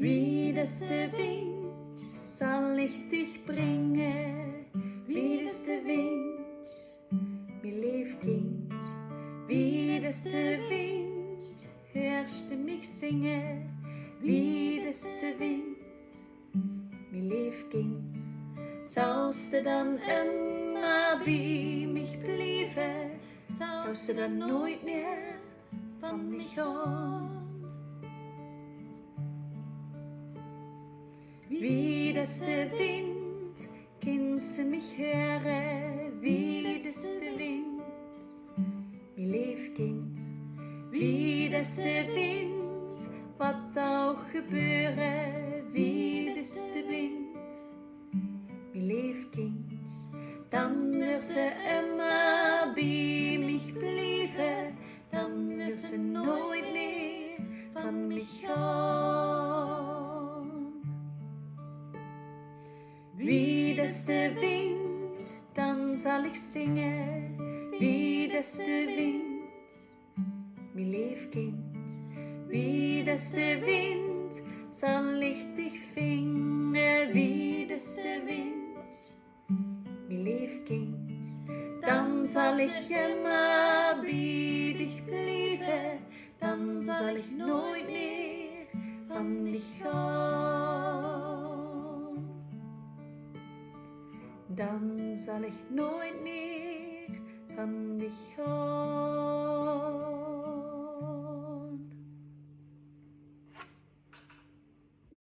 Wie das der Wind soll ich dich bringen, wie das der Wind, mein Liebkind. Wie das der Wind, hörst du mich singen, wie das der Wind, mein Liebkind. Sollst du dann immer bei mich bleiben, sollst du dann nooit mehr von mich hören. Wie das der Wind, kannst du mich hören, wie das der Wind, mein Liebkind. Wie das der Wind, wat auch gebeuren, wie das der Wind, mein Liebkind. Dann wirst du immer bei mich bleiben, dann wirst du nooit mehr von mich hören. Wie das der Wind, dann soll ich singen, wie das der Wind, mein Liebkind. Wie das der Wind, soll ich dich finden, wie das der Wind, mein Liebkind. Dann soll ich immer bei dich bleiben, dann soll ich nooit mehr von dich hören. Dann soll ich nooit meer van dich horen.